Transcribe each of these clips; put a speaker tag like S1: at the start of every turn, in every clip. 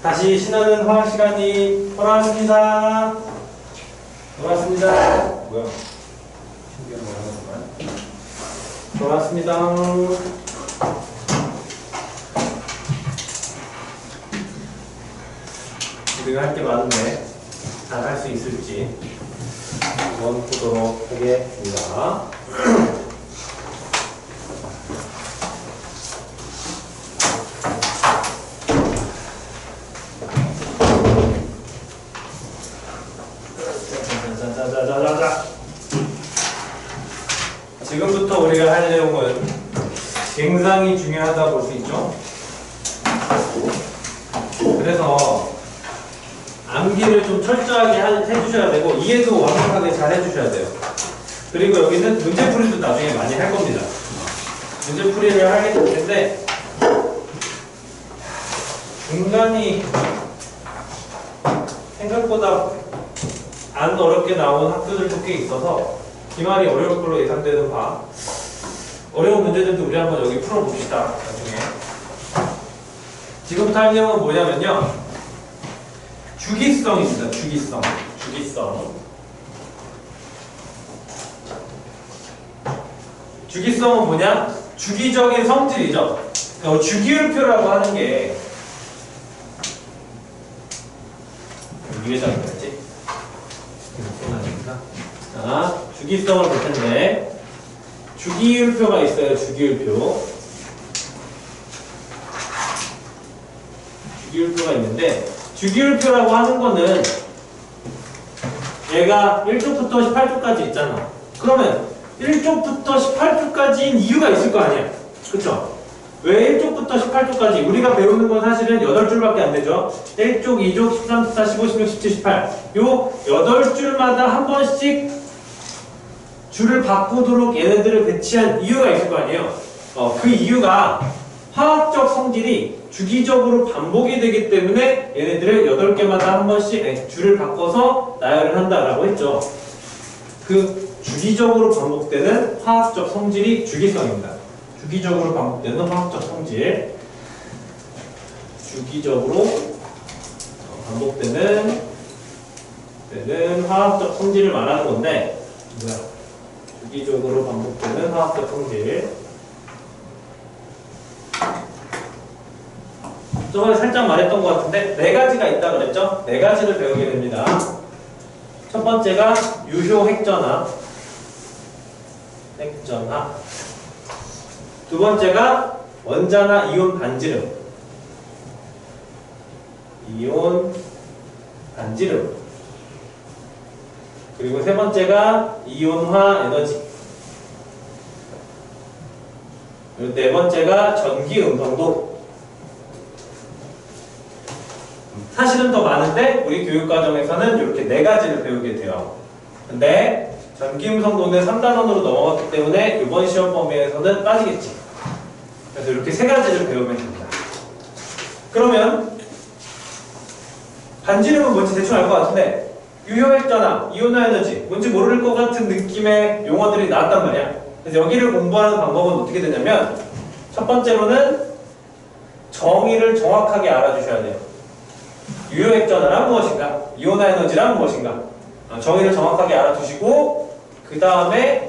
S1: 다시 신나는 화학 시간이 돌아왔습니다. 돌아왔습니다. 뭐야? 신기한 거 하는 거야? 돌아왔습니다. 우리가 할 게 많은데 잘 할 수 있을지 한번 보도록 하겠습니다. 지금부터 우리가 할 내용은 굉장히 중요하다 볼 수 있죠. 그래서 암기를 좀 철저하게 해주셔야 되고 이해도 완벽하게 잘 해주셔야 돼요. 그리고 여기는 문제풀이도 나중에 많이 할 겁니다. 문제풀이를 하게 될 텐데 중간이 생각보다 안 어렵게 나온 학교들도 꽤 있어서 기말이 어려울 걸로 예상되는 바 어려운 문제들도 우리 한번 여기 풀어봅시다. 나중에 지금부터 할 내용은 뭐냐면요, 주기성입니다. 주기성. 주기성은 뭐냐? 주기적인 성질이죠. 주기율표라고 하는 게 위에다가 그랬지? 자, 주기성을 볼 텐데 주기율표가 있어요. 주기율표가 있는데 주기율표라고 하는 거는 얘가 1쪽부터 18쪽까지 있잖아. 그러면 1쪽부터 18쪽까지인 이유가 있을 거 아니야. 그쵸? 왜 1쪽부터 18쪽까지? 우리가 배우는 건 사실은 8줄밖에 안 되죠. 1쪽, 2쪽, 13, 14, 15, 16, 17, 18. 요 8줄마다 한 번씩 줄을 바꾸도록 얘네들을 배치한 이유가 있을 거 아니에요. 그 이유가 화학적 성질이 주기적으로 반복이 되기 때문에 얘네들을 8개마다 한 번씩 줄을 바꿔서 나열을 한다라고 했죠. 그 주기적으로 반복되는 화학적 성질이 주기성입니다. 주기적으로 반복되는 화학적 성질. 주기적으로 반복되는 화학적 성질을 말하는 건데, 주기적으로 반복되는 화학적 성질. 저번에 살짝 말했던 것 같은데 4가지가 있다고 그랬죠? 4가지를 배우게 됩니다. 첫 번째가 유효 핵전화. 두 번째가 원자나 이온 반지름. 그리고 세 번째가 이온화 에너지. 그리고 네 번째가 전기 음성도. 사실은 더 많은데 우리 교육과정에서는 이렇게 4가지를 배우게 돼요. 근데 전기음성도는 3단원으로 넘어갔기 때문에 이번 시험 범위에서는 빠지겠지. 그래서 이렇게 3가지를 배우면 됩니다. 그러면 반지름은 뭔지 대충 알 것 같은데 유효핵전화, 이온화 에너지 뭔지 모를 것 같은 느낌의 용어들이 나왔단 말이야. 그래서 여기를 공부하는 방법은 어떻게 되냐면 첫 번째로는 정의를 정확하게 알아주셔야 돼요. 유효핵전화란 무엇인가? 이온화 에너지란 무엇인가? 정의를 정확하게 알아두시고 그 다음에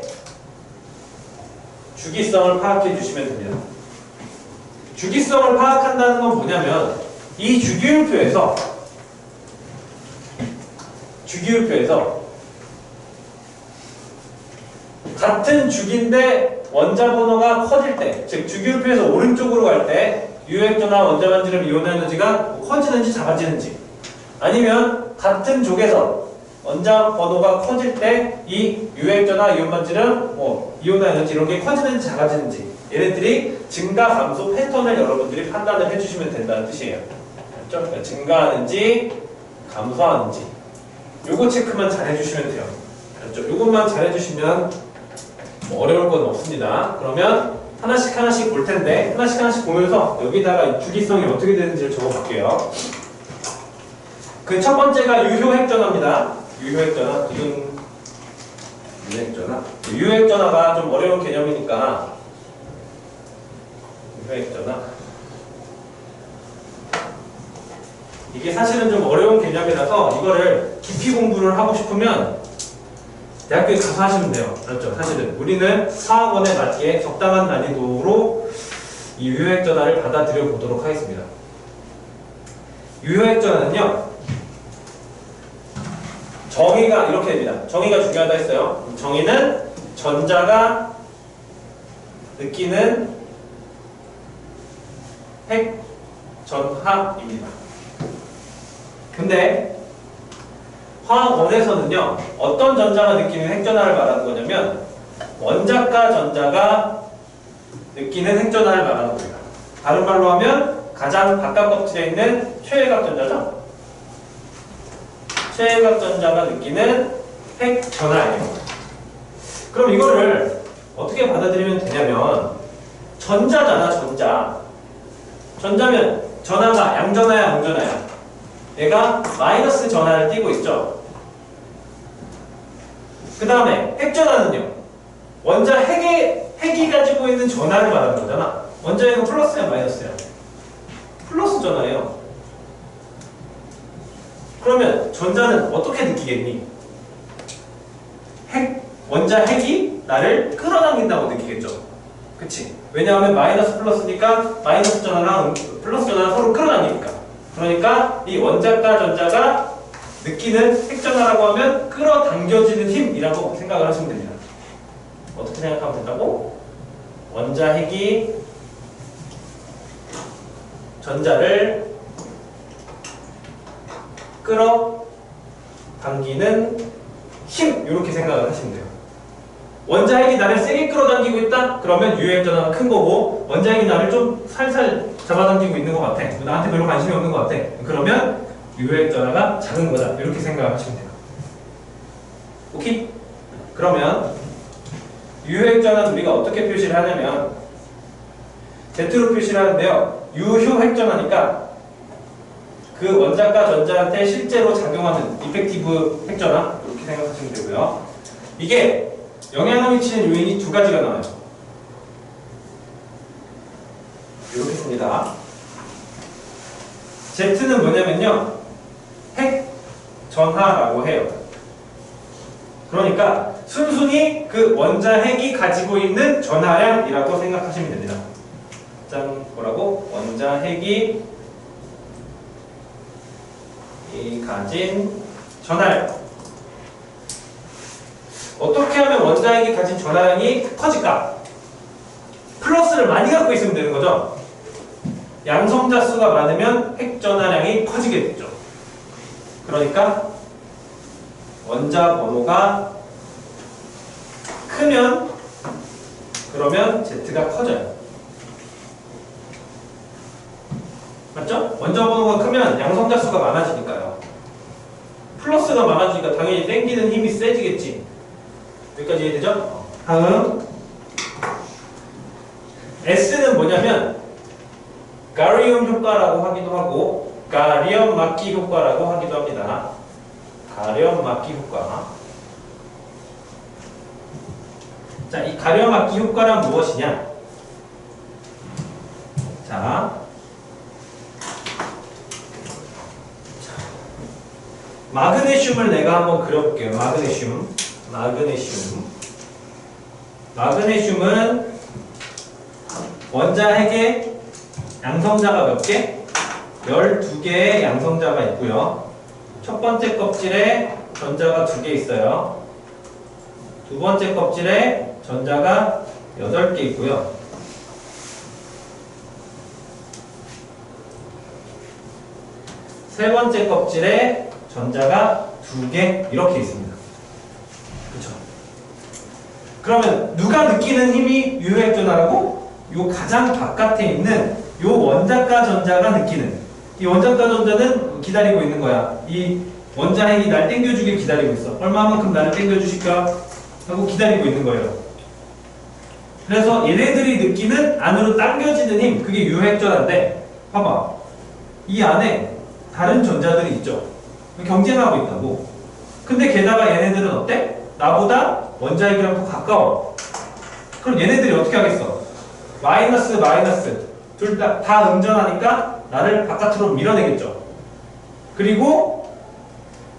S1: 주기성을 파악해 주시면 됩니다. 주기성을 파악한다는 건 뭐냐면 이 주기율표에서 같은 주기인데 원자 번호가 커질 때, 즉 주기율표에서 오른쪽으로 갈 때 유효핵전화, 원자 반지름, 이온화 에너지가 커지는지 작아지는지, 아니면 같은 족에서 원자 번호가 커질 때 이 유효핵전화, 이온 반지름, 이온화 에너지 이런 게 커지는지 작아지는지 얘네들이 증가 감소 패턴을 여러분들이 판단을 해주시면 된다는 뜻이에요. 그렇죠? 그러니까 증가하는지 감소하는지 요거 체크만 잘 해주시면 돼요. 그렇죠? 요것만 잘 해주시면 어려울 건 없습니다. 그러면 하나씩 볼 텐데 하나씩 보면서 여기다가 주기성이 어떻게 되는지를 적어볼게요. 그 첫 번째가 유효핵전화입니다. 유효핵전화가 좀 어려운 개념이니까 유효핵전화 이게 사실은 좀 어려운 개념이라서 이거를 깊이 공부를 하고 싶으면 대학교에 가서 하시면 돼요. 알았죠? 사실은 우리는 화학원에 맞게 적당한 난이도로 이 유효액 전화를 받아들여 보도록 하겠습니다. 유효액 전화는요, 정의가 이렇게 됩니다. 정의가 중요하다 했어요. 정의는 전자가 느끼는 핵 전하입니다. 근데 화학원에서는요, 어떤 전자가 느끼는 핵전하를 말하는 거냐면 원자과 전자가 느끼는 핵전하를 말하는 겁니다. 다른 말로 하면 가장 바깥 껍질에 있는 최외각 전자죠. 최외각 전자가 느끼는 핵전하예요. 그럼 이거를 어떻게 받아들이면 되냐면 전자잖아, 전자. 전자면 전하가 양전하야, 음전하야? 얘가 마이너스 전하를 띠고 있죠. 그 다음에 핵전하는요, 원자 핵이 가지고 있는 전하를 말하는 거잖아. 원자 핵은 플러스야, 마이너스야? 플러스 전하예요. 그러면 전자는 어떻게 느끼겠니? 원자 핵이 나를 끌어당긴다고 느끼겠죠. 그치? 왜냐하면 마이너스 플러스니까 마이너스 전하랑 플러스 전하랑 서로 끌어당기니까. 그러니까 이 원자과 전자가 느끼는 핵전하라고 하면 끌어당겨지는 힘이라고 생각을 하시면 됩니다. 어떻게 생각하면 된다고? 원자 핵이 전자를 끌어당기는 힘, 이렇게 생각을 하시면 돼요. 원자 핵이 나를 세게 끌어당기고 있다? 그러면 유효액 전화가 큰 거고, 원자 핵이 나를 좀 살살 잡아당기고 있는 것 같아. 나한테 별로 관심이 없는 것 같아. 그러면 유효액 전화가 작은 거다. 이렇게 생각을 하시면 돼요. 오케이? 그러면 유효액 전화는 우리가 어떻게 표시를 하냐면 Z로 표시를 하는데요. 유효핵 전화니까 그 원자과 전자한테 실제로 작용하는 이펙티브 핵전화, 이렇게 생각하시면 되고요. 이게 영향을 미치는 요인이 두 가지가 나와요. 이렇게 씁니다. Z는 뭐냐면요, 핵 전하라고 해요. 그러니까 순순히 그 원자 핵이 가지고 있는 전하량이라고 생각하시면 됩니다. 짠, 뭐라고? 원자 핵이 가진 전하량. 어떻게 하면 원자 핵이 가진 전하량이 커질까? 플러스를 많이 갖고 있으면 되는 거죠. 양성자 수가 많으면 핵 전하량이 커지게 되죠. 그러니까 원자 번호가 크면 그러면 Z가 커져요. 맞죠? 원자 번호가 크면 양성자 수가 많아지니까요. 플러스가 많아지니까 당연히 땡기는 힘이 세지겠지. 여기까지 이해되죠? 다음 S는 뭐냐면 가리움 효과라고 하기도 하고 가리움 막기 효과라고 하기도 합니다. 가리움 막기 효과. 자, 이 가리움 막기 효과란 무엇이냐? 자, 마그네슘을 내가 한번 그려볼게요. 마그네슘은 원자 핵에 양성자가 몇 개? 12개의 양성자가 있고요. 첫 번째 껍질에 전자가 2개 있어요. 두 번째 껍질에 전자가 8개 있고요. 세 번째 껍질에 전자가 2개 이렇게 있습니다. 그렇죠? 그러면 누가 느끼는 힘이 유효핵 전하라고? 요 가장 바깥에 있는 요 원자과 전자가 느끼는, 이 원자과 전자는 기다리고 있는 거야. 이 원자 핵이 날 땡겨주길 기다리고 있어. 얼마만큼 나를 땡겨주실까 하고 기다리고 있는 거예요. 그래서 얘네들이 느끼는 안으로 당겨지는 힘, 그게 유효핵 전하인데, 봐봐, 이 안에 다른 전자들이 있죠. 경쟁하고 있다고. 근데 게다가 얘네들은 어때? 나보다 원자 핵이랑 더 가까워. 그럼 얘네들이 어떻게 하겠어? 마이너스 둘 다 음전하니까 나를 바깥으로 밀어내겠죠. 그리고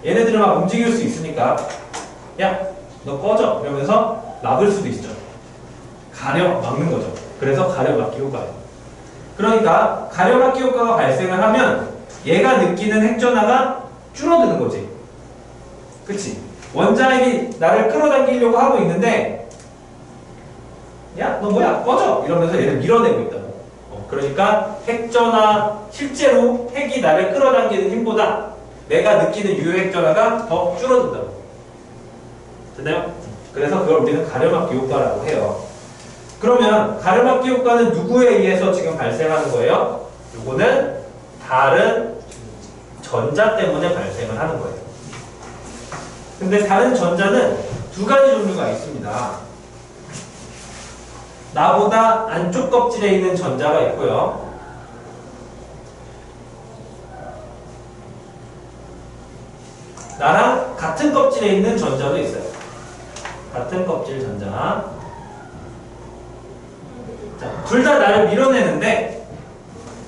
S1: 얘네들을 막 움직일 수 있으니까 야, 너 꺼져 이러면서 막을 수도 있죠. 가려 막는 거죠. 그래서 가려막기 효과예요. 그러니까 가려막기 효과가 발생을 하면 얘가 느끼는 핵전하가 줄어드는 거지. 그치? 원자핵이 나를 끌어당기려고 하고 있는데 야, 너 뭐야? 꺼져! 이러면서 얘를 밀어내고 있다고. 그러니까 핵전하, 실제로 핵이 나를 끌어당기는 힘보다 내가 느끼는 유효핵전하가 더 줄어든다고. 됐나요? 그래서 그걸 우리는 가려막기 효과라고 해요. 그러면 가려막기 효과는 누구에 의해서 지금 발생하는 거예요? 이거는 다른 전자 때문에 발생을 하는 거예요. 근데 다른 전자는 두 가지 종류가 있습니다. 나보다 안쪽 껍질에 있는 전자가 있고요. 나랑 같은 껍질에 있는 전자도 있어요. 같은 껍질 전자. 둘 다 나를 밀어내는데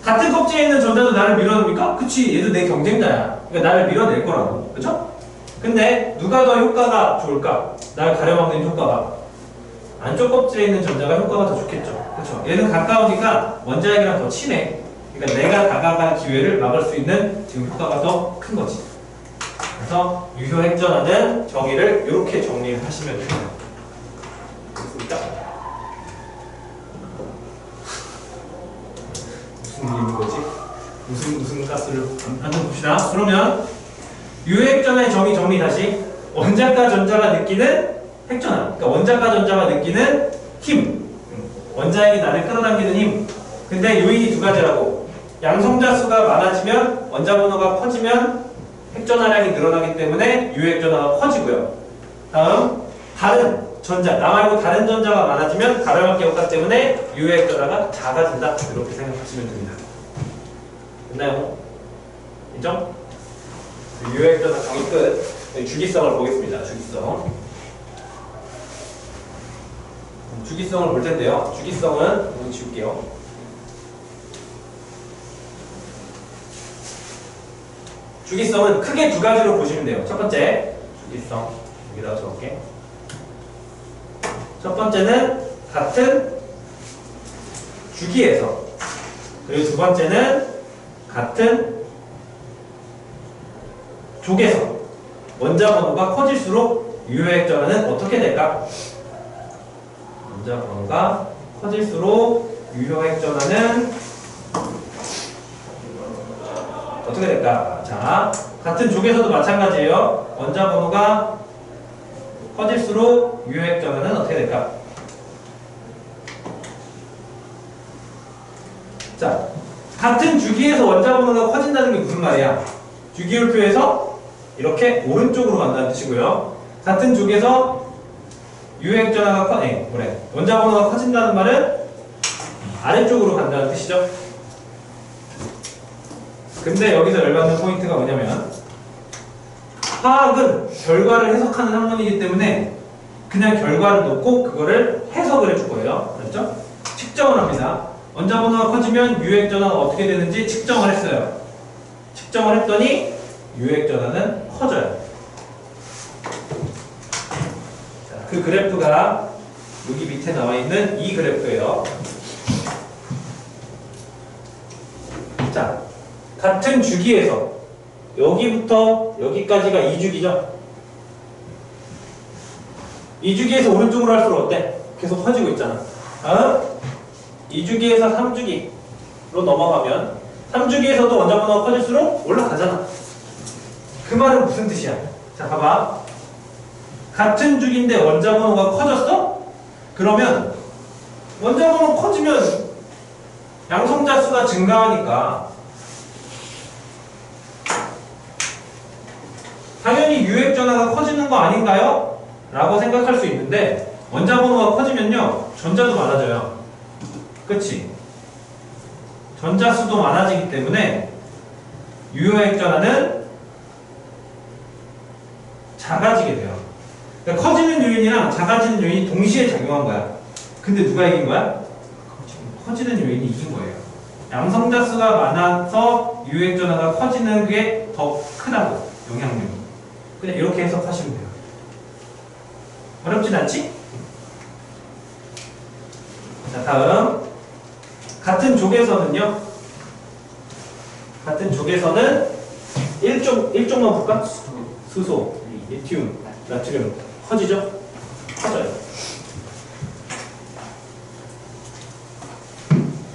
S1: 같은 껍질에 있는 전자도 나를 밀어냅니까? 그치, 얘도 내 경쟁자야. 그러니까 나를 밀어낼 거라고. 그쵸? 근데 누가 더 효과가 좋을까? 나를 가려막는 효과가 안쪽 껍질에 있는 전자가 효과가 더 좋겠죠. 그쵸? 얘는 가까우니까 원자핵이랑 더 친해. 그러니까 내가 다가갈 기회를 막을 수 있는 지금 효과가 더 큰 거지. 그래서 유효 핵전하는 정의를 이렇게 정리를 하시면 됩니다. 됐습니까? 무슨 의미인 거지? 무슨 가스를 한번 봅시다. 그러면 유효핵전의 정의 다시. 원자과 전자가 느끼는 핵전하. 그러니까 원자과 전자가 느끼는 힘. 원자핵이 나를 끌어당기는 힘. 근데 요인이 두 가지라고. 양성자 수가 많아지면 원자 번호가 커지면 핵전하량이 늘어나기 때문에 유효핵전하가 커지고요. 다음 다른 전자, 나 말고 다른 전자가 많아지면 가려막기 효과 때문에 유효핵전하가 작아진다. 이렇게 생각하시면 됩니다. 됐나요? 인정? 유효핵전하 정의 끝. 주기성을 보겠습니다. 주기성을 볼 텐데요. 주기성은 오늘 지울게요. 주기성은 크게 두 가지로 보시면 돼요. 첫 번째, 주기성. 여기다가 적을게. 첫 번째는 같은 주기에서. 그리고 두 번째는 같은 족에서. 원자 번호가 커질수록 유효핵전하는 어떻게 될까? 원자 번호가 커질수록 유효핵전하는 어떻게 될까? 자, 같은 족에서도 마찬가지예요. 원자 번호가 커질수록 유효핵전하는 어떻게 될까? 자, 같은 주기에서 원자 번호가 커진다는 게 무슨 말이야? 주기율표에서 이렇게 오른쪽으로 간다는 뜻이고요. 같은 쪽에서 유효핵전하가 원자 번호가 커진다는 말은 아래쪽으로 간다는 뜻이죠. 근데 여기서 열받는 포인트가 뭐냐면 화학은 결과를 해석하는 학문이기 때문에 그냥 결과를 놓고 그거를 해석을 해줄 거예요. 그렇죠? 측정을 합니다. 원자 번호가 커지면 유효핵전하가 어떻게 되는지 측정을 했어요. 측정을 했더니 유효핵전하는 커져요. 자, 그 그래프가 여기 밑에 나와 있는 이 그래프예요. 자, 같은 주기에서 여기부터 여기까지가 2주기죠. 2주기에서 오른쪽으로 할수록 어때? 계속 커지고 있잖아. 2주기에서 3주기로 넘어가면 3주기에서도 원자 번호가 커질수록 올라가잖아. 그 말은 무슨 뜻이야? 자, 봐봐. 같은 주기인데 원자 번호가 커졌어? 그러면 원자 번호 커지면 양성자 수가 증가하니까 당연히 유효핵전하가 커지는 거 아닌가요? 라고 생각할 수 있는데 원자 번호가 커지면요 전자도 많아져요. 그치? 전자 수도 많아지기 때문에 유효핵전하는 작아지게 돼요. 그러니까 커지는 요인이랑 작아지는 요인이 동시에 작용한 거야. 근데 누가 이긴 거야? 커지는 요인이 이긴 거예요. 양성자 수가 많아서 유액 전하가 커지는 게 더 크다고 영향력이. 그냥 이렇게 해석하시면 돼요. 어렵진 않지? 자, 다음 같은 족에서는요. 같은 족에서는 일종만 볼까? 수소, 리튬, 나트륨 커지죠? 커져요.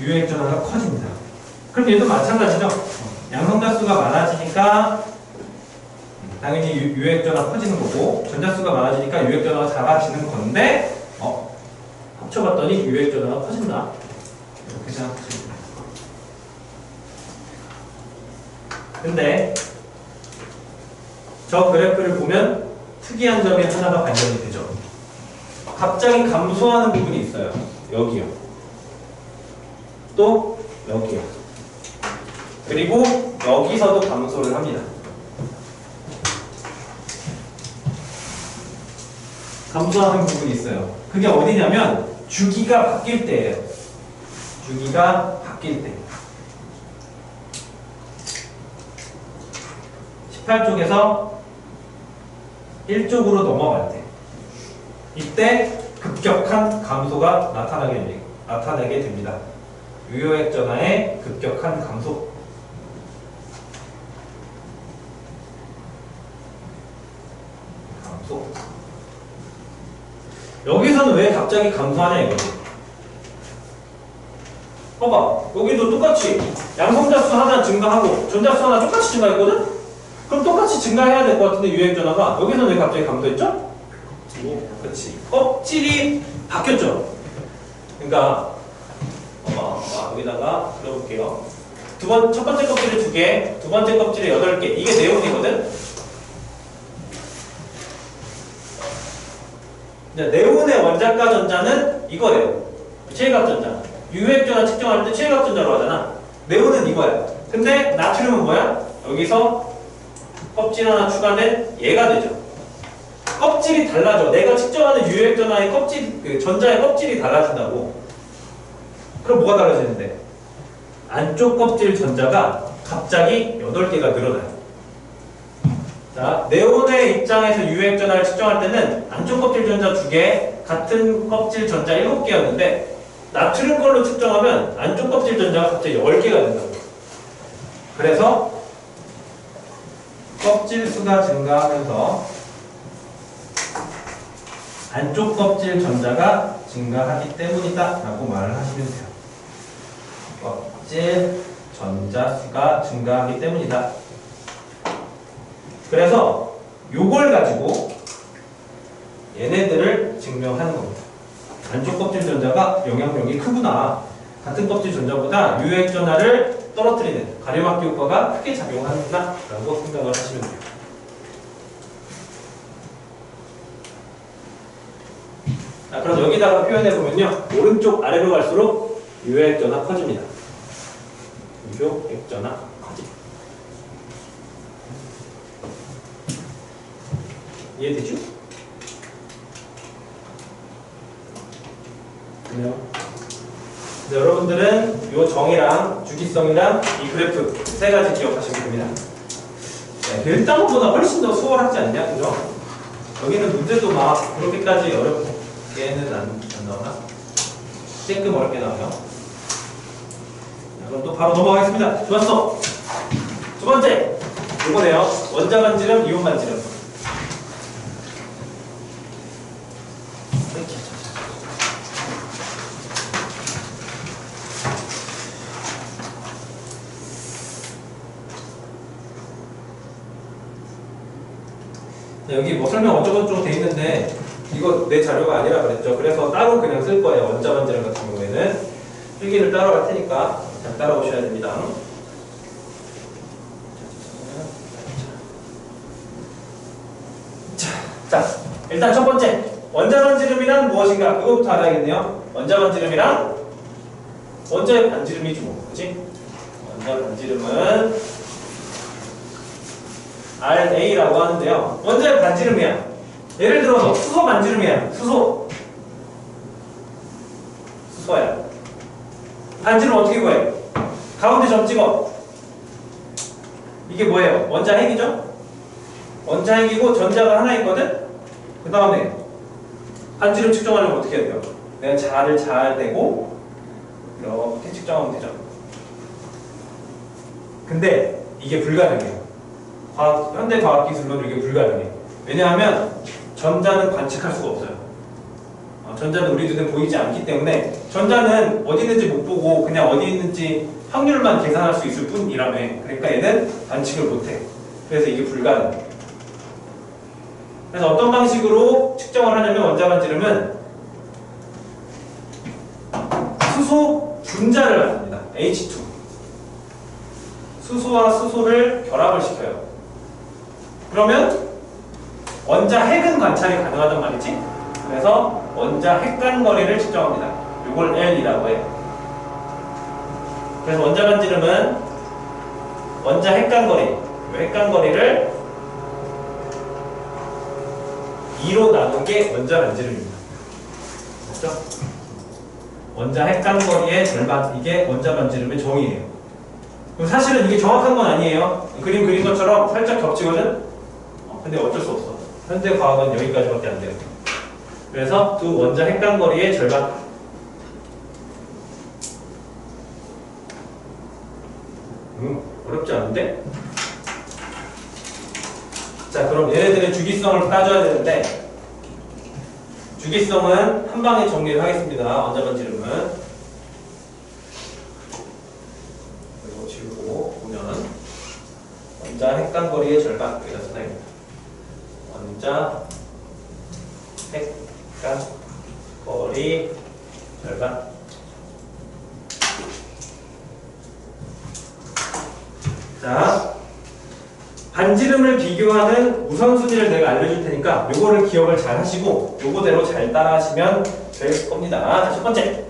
S1: 유액 전하가 커집니다. 그럼 얘도 마찬가지죠? 양성자수가 많아지니까 당연히 유액 전하 커지는 거고, 전자수가 많아지니까 유액 전하가 작아지는 건데, 합쳐봤더니 유액 전하가 커진다. 이렇게 생각하시면 됩니다. 근데 저 그래프를 보면 특이한 점이 하나가 발견이 되죠. 갑자기 감소하는 부분이 있어요. 여기요. 또 여기요. 그리고 여기서도 감소를 합니다. 감소하는 부분이 있어요. 그게 어디냐면 주기가 바뀔 때예요. 주기가 바뀔 때. 18쪽에서 1쪽으로 넘어갈 때. 이때 급격한 감소가 나타나게 됩니다. 유효액 전하의 급격한 감소. 여기서는 왜 갑자기 감소하냐 이거지. 봐봐. 여기도 똑같이 양성자수 하나 증가하고 전자수 하나 똑같이 증가했거든? 그럼 똑같이 증가해야 될 것 같은데 유액 전하가 여기서는 왜 갑자기 감소했죠? 그렇지. 껍질이 바뀌었죠. 그러니까 여기다가 그려볼게요. 첫 번째 껍질에 2개, 두 번째 껍질에 8개. 이게 네온이거든? 네온의 원자가 전자는 이거예요. 체외각 전자. 유액 전하 측정할 때 체외각 전자로 하잖아. 네온은 이거야. 근데 나트륨은 뭐야? 여기서 껍질 하나 추가된 얘가 되죠. 껍질이 달라져. 내가 측정하는 유액 전하의 껍질, 전자의 껍질이 달라진다고. 그럼 뭐가 달라지는데? 안쪽 껍질 전자가 갑자기 8개가 늘어나요. 자, 네온의 입장에서 유액 전하를 측정할 때는 안쪽 껍질 전자 2개, 같은 껍질 전자 7개였는데 나트륨 걸로 측정하면 안쪽 껍질 전자가 갑자기 10개가 된다고. 그래서 껍질 수가 증가하면서 안쪽 껍질 전자가 증가하기 때문이다 라고 말을 하시면 돼요. 껍질 전자 수가 증가하기 때문이다. 그래서 요걸 가지고 얘네들을 증명하는 겁니다. 안쪽 껍질 전자가 영향력이 크구나. 같은 껍질 전자보다 유액 전하를 떨어뜨리는 가려막기 효과가 크게 작용하는구나 라고 생각을 하시면 돼요. 자, 그럼 여기다가 표현해보면요. 오른쪽 아래로 갈수록 유액 전하 커집니다. 유효액 전하 커짐. 이해되죠? 그래요. 여러분들은 이 정의랑 주기성이랑 이 그래프 3가지 기억하시면 됩니다. 네, 일단보다 훨씬 더 수월하지 않냐? 그죠? 여기는 문제도 막 그렇게까지 어렵게는 안 나오나? 조금 어렵게 나와요. 자, 그럼 또 바로 넘어가겠습니다. 좋았어. 두 번째, 이거네요. 원자 반지름, 이온 반지름. 여기 뭐 설명 어쩌고저쩌고 돼 있는데 이거 내 자료가 아니라 그랬죠. 그래서 따로 그냥 쓸 거예요. 원자 반지름 같은 경우에는 필기를 따로 할 테니까 잘 따라오셔야 됩니다. 자, 일단 첫 번째 원자 반지름이란 무엇인가? 그거부터 알아야겠네요. 원자 반지름이란 원자의 반지름이지 뭐, 그치? 원자 반지름은 RA라고 하는데요. 원자의 반지름이야. 예를 들어서 수소 반지름이야. 수소야. 반지름 어떻게 구해? 가운데 점 찍어. 이게 뭐예요? 원자핵이죠? 원자핵이고 전자가 하나 있거든? 그 다음에 반지름 측정하려면 어떻게 해야 돼요? 내가 자를 잘 대고 이렇게 측정하면 되죠. 근데 이게 불가능해요. 현대 과학기술로는 이게 불가능해요. 왜냐하면 전자는 관측할 수가 없어요. 전자는 우리 눈에 보이지 않기 때문에 전자는 어디 있는지 못 보고 그냥 어디 있는지 확률만 계산할 수 있을 뿐이라며. 그러니까 얘는 관측을 못해. 그래서 이게 불가능해. 그래서 어떤 방식으로 측정을 하냐면 원자반지름은 수소 분자를 합니다. H2. 수소와 수소를 결합을 시켜요. 그러면 원자 핵은 관찰이 가능하단 말이지. 그래서 원자 핵간 거리를 측정합니다. 이걸 L이라고 해요. 그래서 원자 반지름은 원자 핵간 거리, 핵간 거리를 2로 나눈 게 원자 반지름입니다. 맞죠? 원자 핵간 거리의 절반, 이게 원자 반지름의 정의예요. 그럼 사실은 이게 정확한 건 아니에요. 그림 그린 것처럼 살짝 겹치거든? 근데 어쩔 수 없어. 현대 과학은 여기까지밖에 안 돼요. 그래서 두 원자 핵간 거리의 절반. 어렵지 않은데? 자, 그럼 얘네들의 주기성을 따져야 되는데, 주기성은 한 방에 정리를 하겠습니다. 원자 반지름은. 그리고 지우고 보면 원자 핵간 거리의 절반 여기다 써놔야겠다. 원자 핵간 거리 절반. 자, 반지름을 비교하는 우선순위를 내가 알려줄 테니까 요거를 기억을 잘 하시고 요거대로 잘 따라 하시면 될 겁니다. 자, 첫 번째.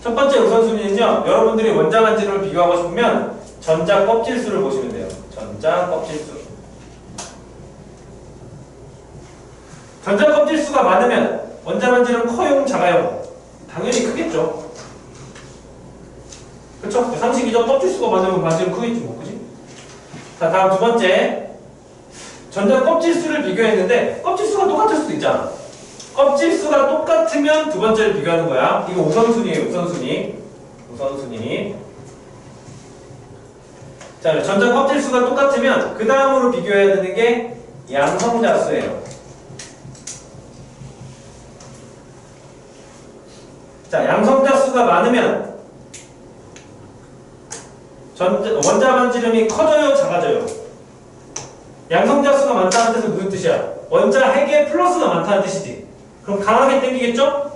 S1: 첫 번째 우선순위는요, 여러분들이 원자 반지름을 비교하고 싶으면 전자 껍질수를 보시면 돼요. 전자 껍질수. 전자 껍질수가 많으면 원자 반지름 커요, 작아요? 당연히 크겠죠. 그쵸? 상식이죠? 껍질수가 많으면 반지름 크겠지, 뭐, 그지? 자, 다음 두 번째. 전자 껍질수를 비교했는데, 껍질수가 똑같을 수도 있잖아. 껍질수가 똑같으면 두 번째를 비교하는 거야. 이거 우선순위예요, 우선순위. 우선순위. 자, 전자 껍질수가 똑같으면, 그 다음으로 비교해야 되는 게 양성자수예요. 자, 양성자수가 많으면, 원자 반지름이 커져요, 작아져요? 양성자수가 많다는 뜻은 무슨 뜻이야? 원자 핵에 플러스가 많다는 뜻이지. 그럼 강하게 당기겠죠?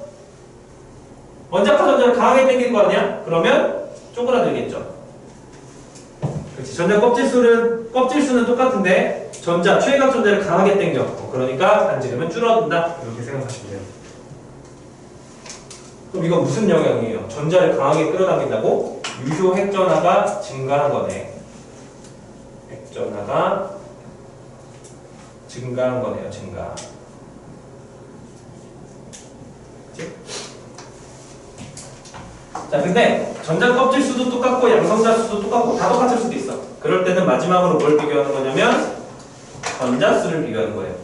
S1: 원자과 전자를 강하게 당길 거 아니야? 그러면 쪼그라들겠죠. 그렇지. 전자 껍질수는 똑같은데 전자, 최외각 전자를 강하게 당겨. 그러니까 반지름은 줄어든다. 이렇게 생각하시면 돼요. 그럼 이건 무슨 영향이에요? 전자를 강하게 끌어당긴다고? 유효 핵전하가 증가한 거네. 핵전하가 증가한 거네요, 증가. 그치? 자, 근데 전자 껍질 수도 똑같고 양성자 수도 똑같고 다 똑같을 수도 있어. 그럴 때는 마지막으로 뭘 비교하는 거냐면 전자수를 비교하는 거예요.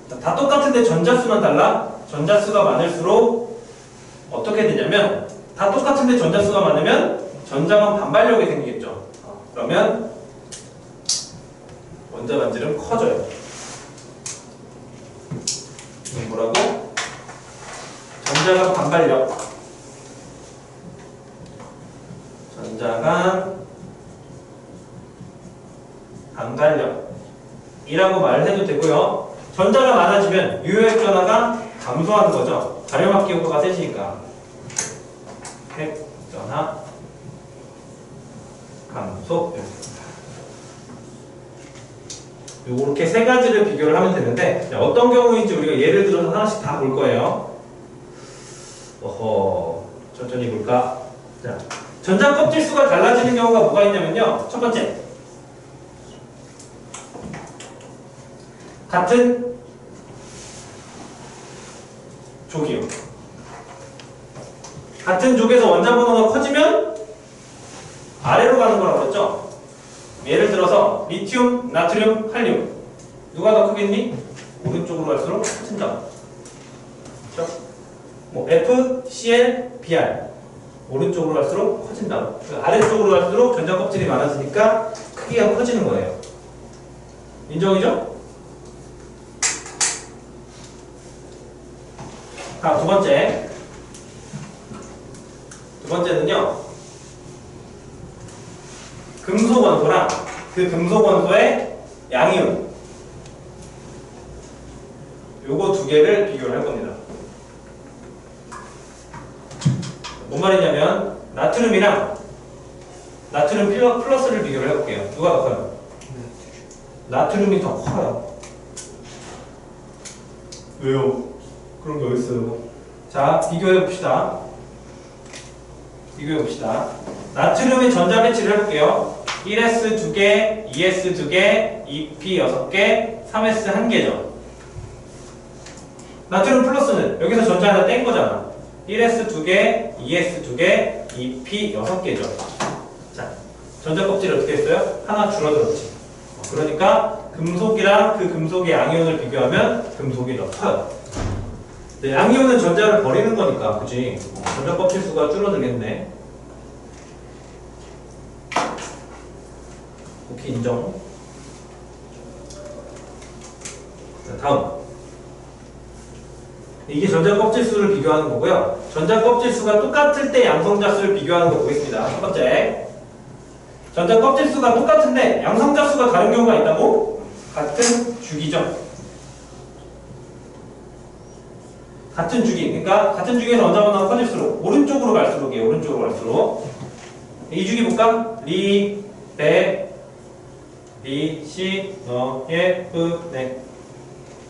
S1: 자, 다 똑같은데 전자수만 달라? 전자수가 많을수록 어떻게 되냐면 다 똑같은데 전자수가 많으면 전자만 반발력이 생기겠죠. 그러면 원자 반지름 커져요. 이건 뭐라고? 전자간 반발력. 전자간 반발력이라고 말을 해도 되고요. 전자가 많아지면 유효핵 전하가 감소하는 거죠. 가려막기 효과가 세지니까. 핵 전하 감소. 이렇게 세 가지를 비교를 하면 되는데, 어떤 경우인지 우리가 예를 들어서 하나씩 다 볼 거예요. 천천히 볼까? 자, 전자 껍질수가 달라지는 경우가 뭐가 있냐면요. 첫 번째, 같은 족이요. 같은 족에서 원자 번호가 커지면 아래로 가는 거라고 그랬죠? 예를 들어서 리튬, 나트륨, 칼륨 누가 더 크겠니? 오른쪽으로 갈수록 커진다. 그렇죠? 뭐 FCl, Br 오른쪽으로 갈수록 커진다. 아래쪽으로 갈수록 전자 껍질이 많아지니까 크기가 커지는 거예요. 인정이죠? 자, 두 번째는요. 금속 원소랑 그 금속 원소의 양이온 요거 두 개를 비교를 할 겁니다. 뭔 말이냐면 나트륨이랑 나트륨 플러스를 비교를 해볼게요. 누가 더 커요? 나트륨이 더 커요. 왜요? 그런 게 어딨어요? 자, 비교해봅시다. 나트륨의 전자 배치를 해볼게요. 1s 2개, 2s 2개, 2p 6개, 3s 1개죠. 나트륨 플러스는 여기서 전자 하나 뗀 거잖아. 1s 2개, 2s 2개, 2p 6개죠. 자, 전자 껍질이 어떻게 했어요? 하나 줄어들었지. 그러니까 금속이랑 그 금속의 양이온을 비교하면 금속이 더 커요. 네, 양이온은 전자를 버리는 거니까, 그치? 전자 껍질 수가 줄어들겠네. 오케이, 인정. 자, 다음. 이게 전자 껍질 수를 비교하는 거고요. 전자 껍질 수가 똑같을 때 양성자 수를 비교하는 거 보겠습니다. 첫 번째. 전자 껍질 수가 똑같은데 양성자 수가 다른 경우가 있다고? 같은 주기죠. 같은 주기. 그러니까 같은 주기에서 원자번호가 커질수록 오른쪽으로 갈수록이에요. 오른쪽으로 갈수록. 이 주기 볼까? 리, 베, 리, 시, 너, 예, 뿌, 네.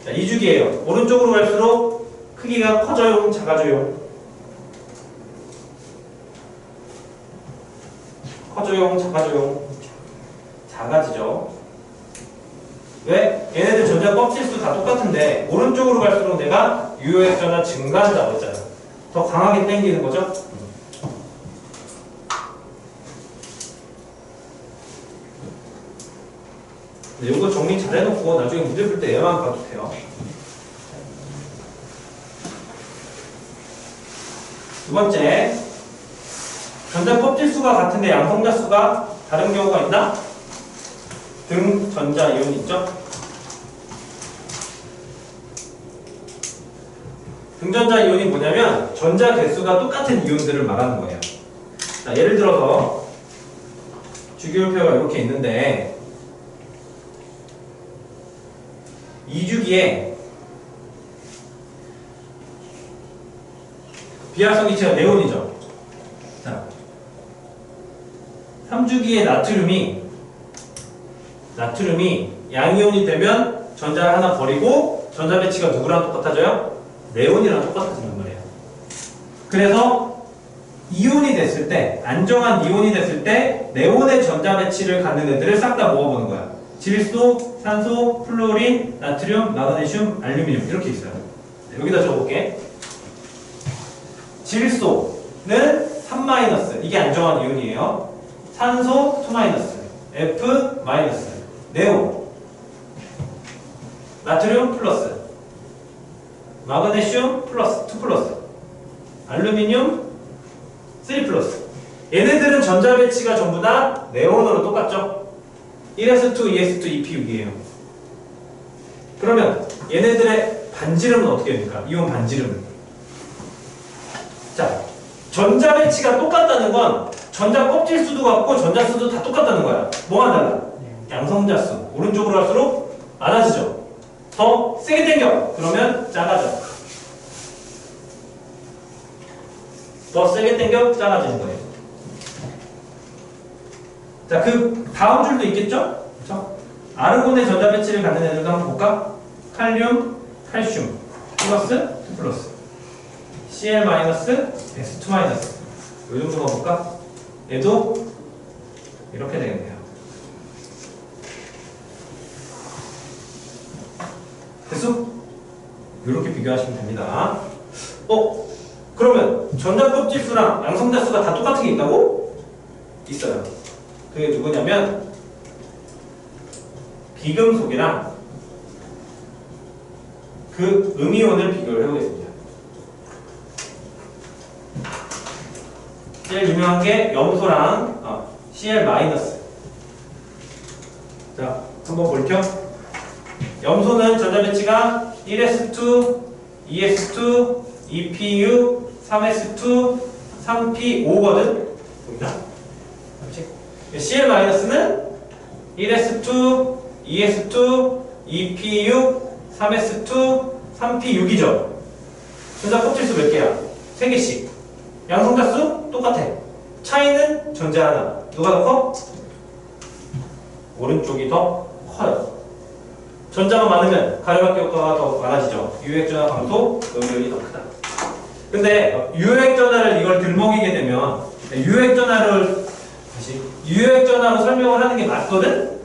S1: 자, 이 주기예요. 오른쪽으로 갈수록 크기가 커져요, 작아져요? 커져요, 작아져요? 작아지죠. 왜? 얘네들 전자 껍질수 다 똑같은데 오른쪽으로 갈수록 내가 유효액전화 증가한다고 했잖아. 더 강하게 당기는 거죠? 네, 이거 정리 잘 해놓고 나중에 문제 풀 때 얘만 봐도 돼요. 두 번째, 전자 껍질수가 같은데 양성자 수가 다른 경우가 있나? 등 전자 이온 있죠? 등전자 이온이 뭐냐면 전자 개수가 똑같은 이온들을 말하는 거예요. 자, 예를 들어서 주기율표가 이렇게 있는데 2주기에 비활성 기체가 네온이죠. 자, 3주기에 나트륨이 양이온이 되면 전자를 하나 버리고 전자 배치가 누구랑 똑같아져요? 네온이랑 똑같아지는 거예요. 그래서 이온이 됐을 때, 안정한 이온이 됐을 때 네온의 전자 배치를 갖는 애들을 싹 다 모아보는 거야. 질소, 산소, 플로린, 나트륨, 마그네슘, 알루미늄 이렇게 있어요. 여기다 적어볼게. 질소는 3- 이게 안정한 이온이에요. 산소 2- F-, 네온, 나트륨 플러스, 마그네슘 플러스 2+, 알루미늄 3+. 얘네들은 전자 배치가 전부 다 네온으로 똑같죠? 1s2, 2s2, 2p, 6이에요. 그러면 얘네들의 반지름은 어떻게 됩니까? 이온 반지름은. 자, 전자 배치가 똑같다는 건 전자 껍질 수도 같고 전자 수도 다 똑같다는 거야. 뭐가 달라? 양성자 수. 오른쪽으로 갈수록 많아지죠. 더 세게 당겨. 그러면 작아져. 더 세게 당겨 작아지는 거예요. 자, 그 다음 줄도 있겠죠? 그렇죠? 아르곤의 전자 배치를 갖는 애들도 한번 볼까? 칼륨, 칼슘, 플러스, 2+, Cl-, S2-. 이 정도만 볼까? 얘도 이렇게 되겠네요. 됐어? 이렇게 비교하시면 됩니다. 그러면 전자 껍질 수랑 양성자 수가 다 똑같은 게 있다고? 있어요. 그게 누구냐면 비금속이랑 그 음이온을 비교를 해보겠습니다. 제일 유명한 게 염소랑 Cl-. 자, 한번 볼게요. 염소는 전자 배치가 1s2, 2s2, 2pu, 3s2, 3p5거든. 보이나? Cl-는 1s2, 2s2, 2p6, 3s2, 3p6이죠. 전자 껍질수 몇 개야? 3개씩. 양성자수 똑같아. 차이는 전자 하나. 누가 더 커? 오른쪽이 더 커요. 전자가 많으면 가려받기 효과가 더 많아지죠. 유액전화 강소, 음이온이 더 크다. 근데 유액전화를 이걸 들먹이게 되면 유액전화로 설명을 하는 게 맞거든?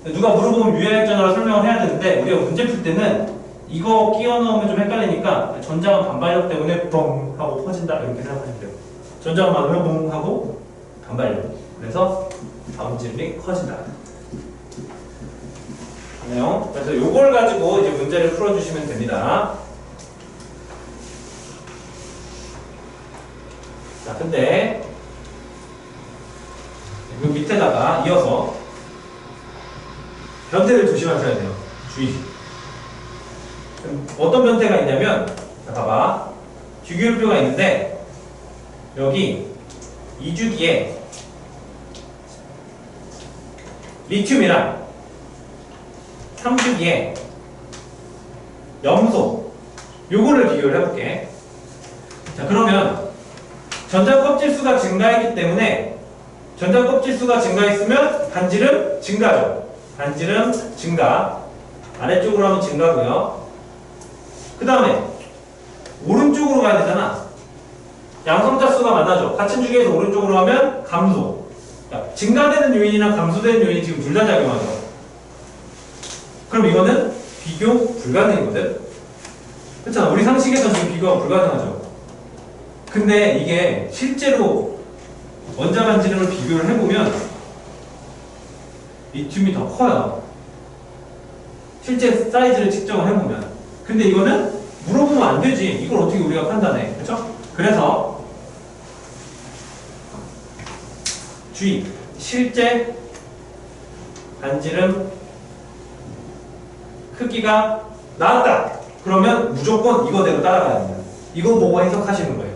S1: 누가 물어보면 유액전화로 설명을 해야 되는데 우리가 문제 풀 때는 이거 끼워 넣으면 좀 헷갈리니까 전자가 반발력 때문에 뻥 하고 퍼진다 이렇게 생각하시면 돼요. 전자가 많으면 뻥 하고 반발력. 그래서 반지름이 커진다. 네요. 그래서 이걸 가지고 이제 문제를 풀어주시면 됩니다. 자, 근데 그 밑에다가 이어서 변태를 조심하셔야 돼요. 주의. 어떤 변태가 있냐면, 자, 봐봐. 주기율표가 있는데 여기 2주기에 리튬이랑 3주기에 염소 요거를 비교를 해볼게. 자, 그러면 전자 껍질수가 증가했기 때문에 전자 껍질수가 증가했으면 반지름 증가죠. 반지름 증가. 아래쪽으로 하면 증가고요. 그 다음에 오른쪽으로 가야 되잖아. 양성자수가 많아져. 같은 주기에서 오른쪽으로 하면 감소. 그러니까 증가되는 요인이나 감소되는 요인이 지금 둘 다 작용하죠. 그럼 이거는 비교 불가능이거든? 그렇잖아. 우리 상식에서 지금 비교가 불가능하죠. 근데 이게 실제로 원자 반지름을 비교를 해보면 리튬이 더 커요. 실제 사이즈를 측정을 해보면. 근데 이거는 물어보면 안 되지. 이걸 어떻게 우리가 판단해. 그렇죠? 그래서 주의. 실제 반지름 크기가 나왔다. 그러면 무조건 이거대로 따라가야 됩니다. 이거 보고 해석하시는 거예요.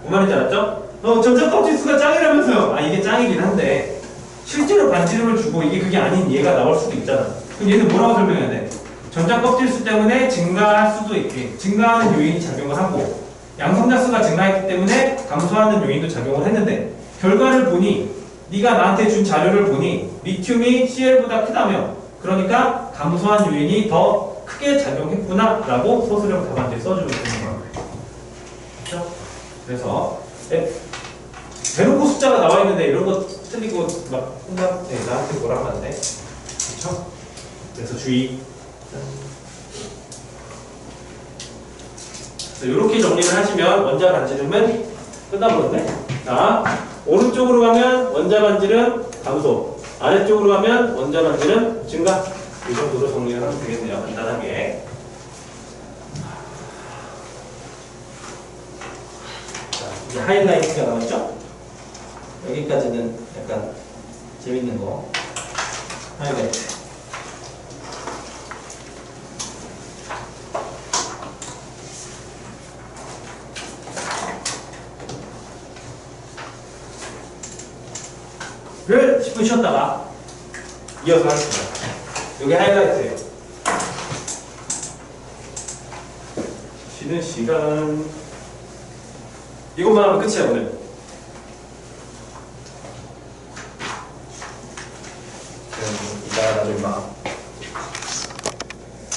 S1: 뭔 말인지 알았죠? 전자 껍질수가 짱이라면서요. 이게 짱이긴 한데 실제로 반지름을 주고 이게 그게 아닌 얘가 나올 수도 있잖아. 그럼 얘는 뭐라고 설명해야 돼? 전자 껍질수 때문에 증가할 수도 있게 증가하는 요인이 작용을 하고 양성자수가 증가했기 때문에 감소하는 요인도 작용을 했는데 결과를 보니 네가 나한테 준 자료를 보니 리튬이 Cl보다 크다며 그러니까 감소한 요인이 더 크게 작용했구나 라고 소수령 답안지에 써주면 되는 거예요. 그렇죠? 그래서 대놓고 숫자가 나와 있는데 이런 거 틀리고 막 나한테 뭐라고 하면 안 돼. 그렇죠? 그래서 주의. 이렇게 정리를 하시면 원자 반지름은 끝나버렸네. 자, 오른쪽으로 가면 원자 반지름 감소, 아래쪽으로 가면 원자 반지름 증가. 이 정도로 정리를 하면 되겠네요. 간단하게. 자, 이제 하이라이트가 나왔죠? 여기까지는 약간 재밌는 거. 하이라이트. 를 10분 쉬었다가 이어서 하겠습니다. 여기 하이라이트예요. 쉬는 시간. 이것만 하면 끝이야 오늘.